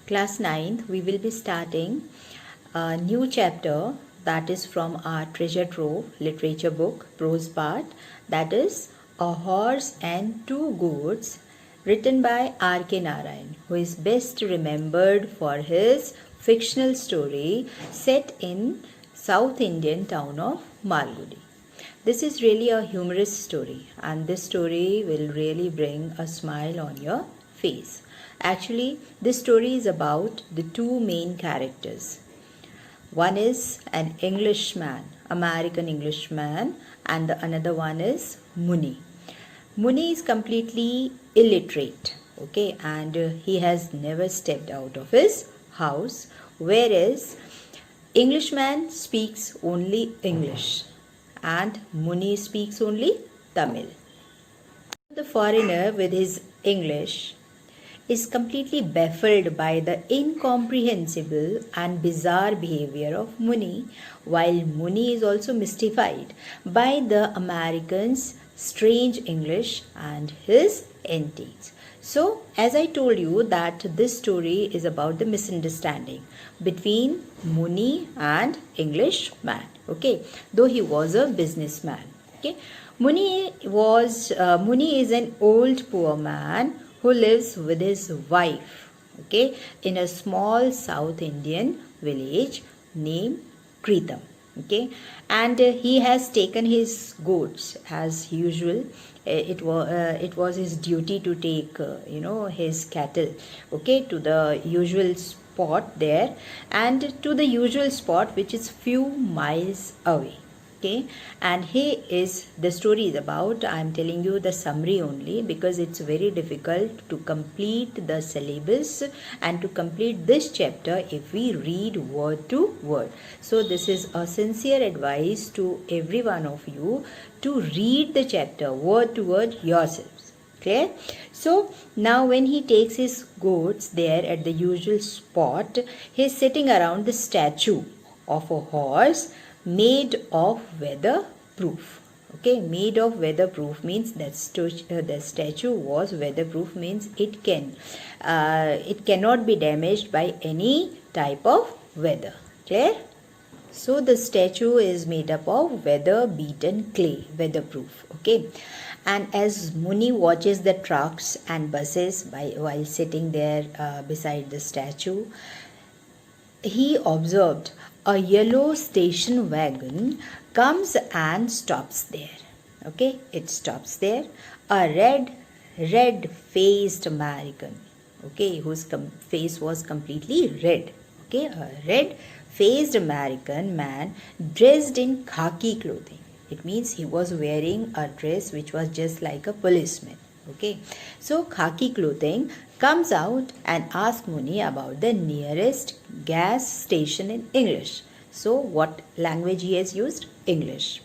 Class 9th, we will be starting a new chapter that is from our treasure trove literature book, prose part, that is A Horse and Two Goats, written by R.K. Narayan, who is best remembered for his fictional story set in South Indian town of Malgudi. This is really a humorous story, and this story will really bring a smile on your face. Actually, this story is about the two main characters. One is an Englishman, American Englishman, and the another one is Muni. Muni is completely illiterate, okay, and he has never stepped out of his house, whereas Englishman speaks only English and Muni speaks only Tamil. The foreigner with his English is completely baffled by the incomprehensible and bizarre behavior of Muni, while Muni is also mystified by the American's strange English and his antics. So, as I told you that this story is about the misunderstanding between Muni and Englishman, okay, though he was a businessman, okay. Muni is an old poor man who lives with his wife, okay, in a small South Indian village named Kritam, okay, and he has taken his goats as usual. It was his duty to take his cattle, okay, to the usual spot there, and to the usual spot which is few miles away. Okay, and here is the story is about. I am telling you the summary only because it's very difficult to complete the syllabus and to complete this chapter if we read word to word. So this is a sincere advice to every one of you to read the chapter word to word yourselves. Clear? So now when he takes his goats there at the usual spot, he is sitting around the statue of a horse made of weatherproof. Okay, made of weatherproof means that the statue was weatherproof, means it cannot be damaged by any type of weather. Clear? So the statue is made up of weather beaten clay, weatherproof. Okay, and as Muni watches the trucks and buses while sitting there beside the statue, he observed a yellow station wagon comes and stops there. Okay, it stops there. A red-faced American, okay, whose face was completely red. Okay, a red-faced American man dressed in khaki clothing. It means he was wearing a dress which was just like a policeman. Okay, so khaki clothing comes out and asks Muni about the nearest gas station in English. So what language he has used? English.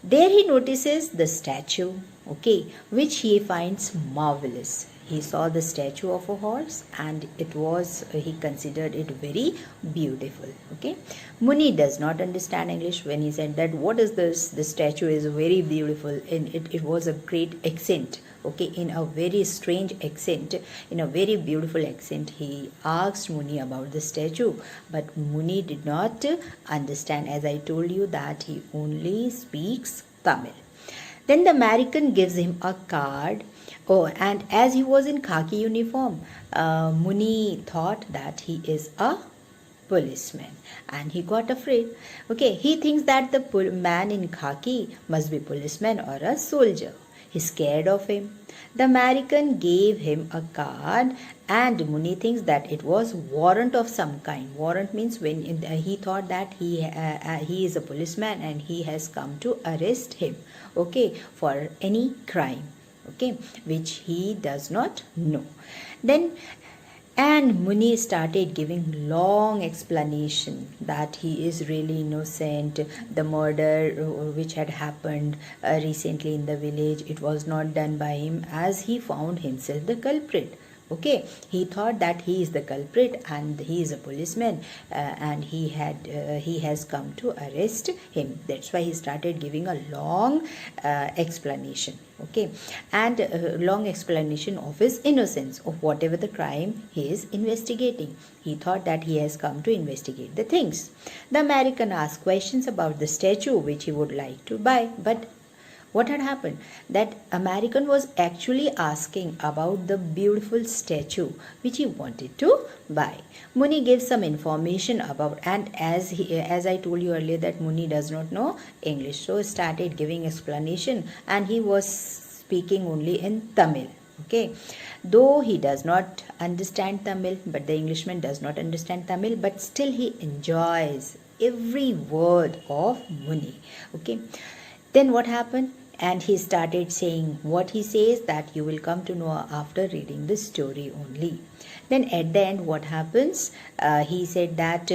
There he notices the statue, okay, which he finds marvelous. He saw the statue of a horse and he considered it very beautiful. Okay, Muni does not understand English. When he said that what is this, the statue is very beautiful, and it was a great accent, okay, in a very strange accent, in a very beautiful accent, he asked Muni about the statue, but Muni did not understand. As I told you that he only speaks Tamil. Then the American gives him a card. Oh, and as he was in khaki uniform, Muni thought that he is a policeman and he got afraid. Okay, he thinks that the man in khaki must be policeman or a soldier. He's scared of him. The American gave him a card and Muni thinks that it was warrant of some kind. Warrant means when he thought that he is a policeman and he has come to arrest him, okay, for any crime, okay, which he does not know. And Muni started giving long explanation that he is really innocent. The murder which had happened recently in the village, it was not done by him, as he found himself the culprit. Okay, he thought that he is the culprit and he is a policeman, and he has come to arrest him. That's why he started giving a long explanation. Okay, and long explanation of his innocence of whatever the crime he is investigating. He thought that he has come to investigate the things. The American asked questions about the statue which he would like to buy, but what had happened? That American was actually asking about the beautiful statue which he wanted to buy. Muni gives some information about, and as I told you earlier that Muni does not know English, so started giving explanation, and he was speaking only in Tamil. Okay, though he does not understand Tamil, but the Englishman does not understand Tamil, but still he enjoys every word of Muni. Okay, then what happened? And he started saying what he says, that you will come to know after reading the story only. Then at the end, what happens? He said that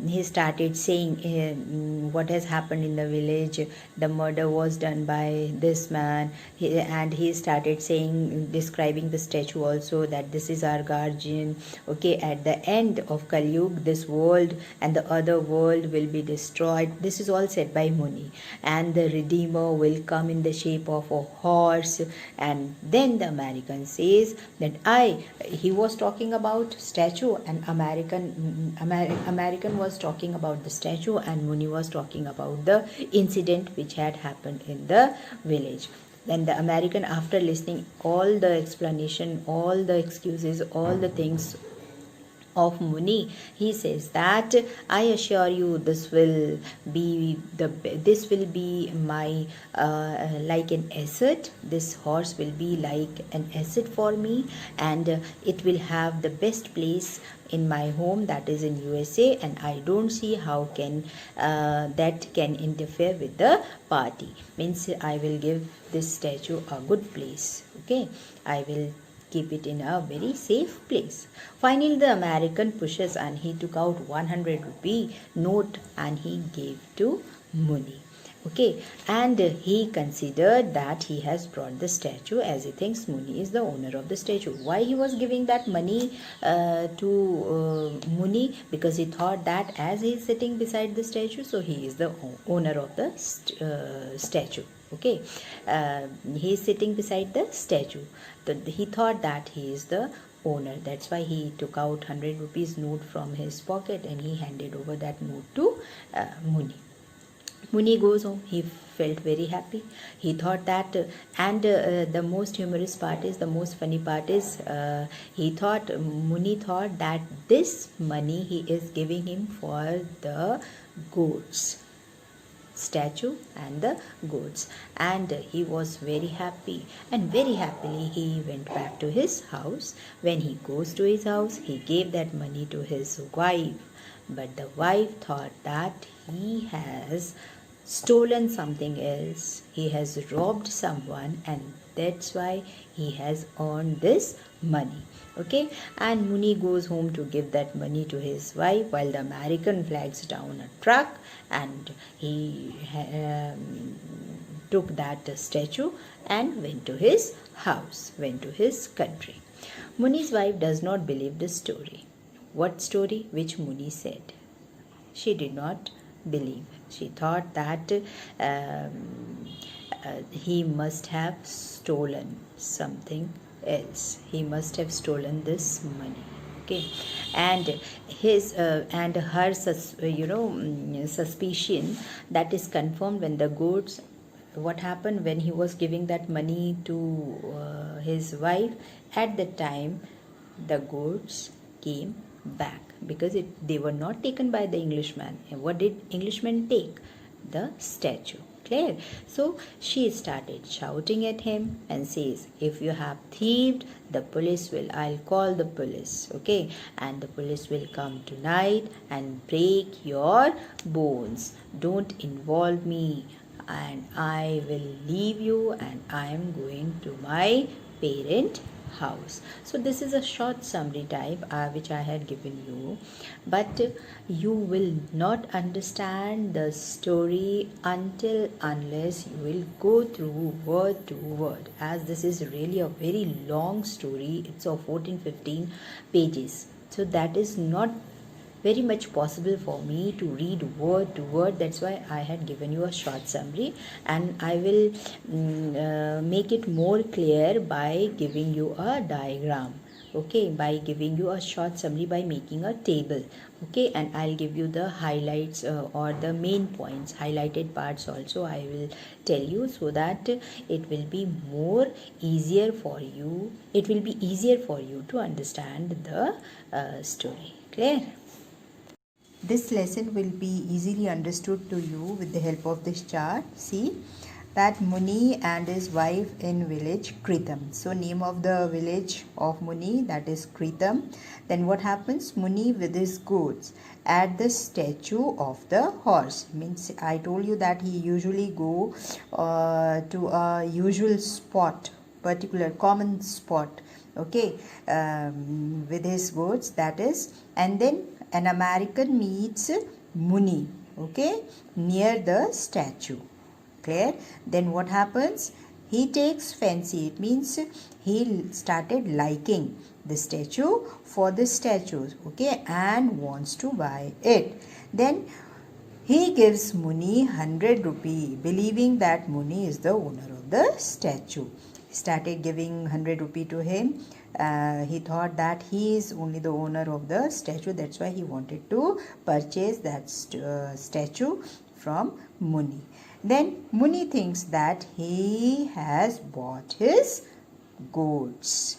he started saying what has happened in the village. The murder was done by this man, and he started saying, describing the statue also, that this is our guardian. Okay, at the end of Kali Yuga, this world and the other world will be destroyed. This is all said by Muni, and the Redeemer will come in the shape of a horse. And then the American says that he was talking about statue, and American was talking about the statue, and Muni was talking about the incident which had happened in the village. Then the American, after listening all the explanation, all the excuses, all the things of Muni, he says that I assure you this will be my like an asset. This horse will be like an asset for me, and it will have the best place in my home, that is in USA, and I don't see how can that can interfere with the party. Means I will give this statue a good place. Okay, I will keep it in a very safe place. Finally, the American pushes, and he took out 100 rupee note and he gave to Muni. Okay, and he considered that he has brought the statue, as he thinks Muni is the owner of the statue. Why he was giving that money to Muni? Because he thought that as he is sitting beside the statue, so he is the owner of the statue. Okay, he is sitting beside the statue. He thought that he is the owner. That's why he took out 100 rupees note from his pocket and he handed over that note to Muni. Muni goes home. He felt very happy. He thought that, and the most humorous part is, the most funny part is, Muni thought that this money he is giving him for the goats, statue and the goats, and he was very happy, and very happily he went back to his house. When he goes to his house, he gave that money to his wife, but the wife thought that he has stolen something else, he has robbed someone, and that's why he has earned this money. Okay, and Muni goes home to give that money to his wife, while the American flags down a truck, and he took that statue and went to his house, went to his country. Muni's wife does not believe the story. What story? Which Muni said. She did not believe. She thought that he must have stolen something else. He must have stolen this money. Okay, and his and her suspicion, that is confirmed when the goats. What happened when he was giving that money to his wife? At the time, the goats came back, because they were not taken by the Englishman. And what did Englishman take? The statue. Clear? So she started shouting at him and says, if you have thieved, I'll call the police. Okay, and the police will come tonight and break your bones. Don't involve me, and I will leave you, and I am going to my parent house. So this is a short summary type which I had given you, but you will not understand the story unless you will go through word to word, as this is really a very long story. It's of 14-15 pages, so that is not very much possible for me to read word to word. That's why I had given you a short summary, and I will make it more clear by giving you a diagram. Okay, by giving you a short summary by making a table. Okay, and I'll give you the highlights or the main points, highlighted parts also I will tell you, so that it will be more easier for you, it will be easier for you to understand the story. Clear? This lesson will be easily understood to you with the help of this chart. See that Muni and his wife in village Kritam. So name of the village of Muni, that is Kritam. Then what happens? Muni with his goats at the statue of the horse. Means I told you that he usually go to a usual spot, particular common spot. Okay, with his goats, that is, and then an American meets Muni, okay, near the statue. Clear? Then what happens? He takes fancy. It means he started liking the statue for the statues, okay, and wants to buy it. Then he gives Muni 100 rupee, believing that Muni is the owner of the statue. He started giving 100 rupee to him. He thought that he is only the owner of the statue. That's why he wanted to purchase that statue from Muni. Then Muni thinks that he has bought his goats.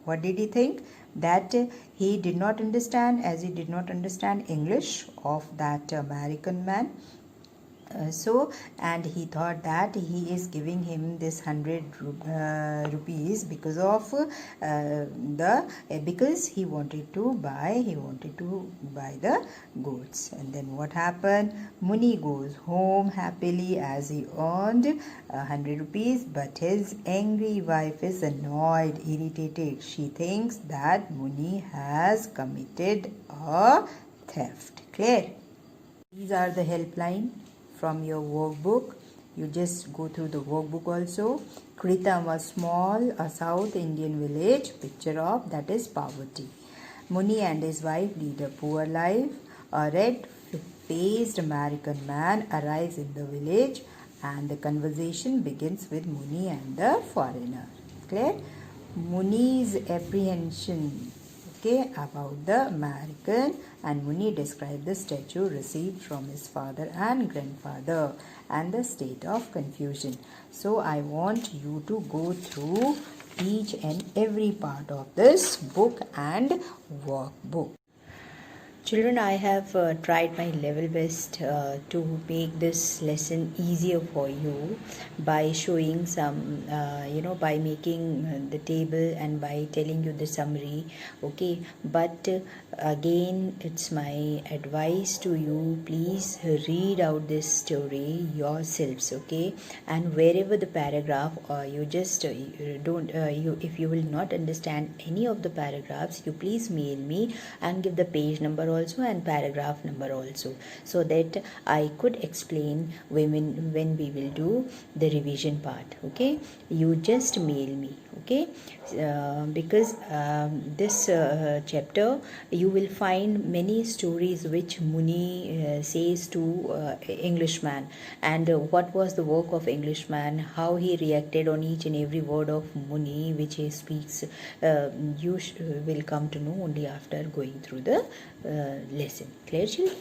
What did he think? That he did not understand, as he did not understand English of that American man. And he thought that he is giving him this 100 rupees because of because he wanted to buy the goats. And then what happened? Muni goes home happily as he earned 100 rupees, but his angry wife is annoyed, irritated. She thinks that Muni has committed a theft. Clear? These are the helpline from your workbook. You just go through the workbook also. Kritam, a South Indian village, picture of that is poverty. Muni and his wife lead a poor life. A red-faced American man arrives in the village, and the conversation begins with Muni and the foreigner. Clear? Muni's apprehension, okay, about the American, and Muni described the statue received from his father and grandfather and the state of confusion. So I want you to go through each and every part of this book and workbook. Children, I have tried my level best to make this lesson easier for you by showing some, by making the table and by telling you the summary, okay. But again, it's my advice to you, please read out this story yourselves, okay. And wherever the paragraph, you just if you will not understand any of the paragraphs, you please mail me and give the page number also and paragraph number also, so that I could explain when we will do the revision part, okay. You just mail me, okay. Because this chapter you will find many stories which Muni says to Englishman, and what was the work of Englishman, how he reacted on each and every word of Muni which he speaks. You will come to know only after going through the lesson. Clear, children?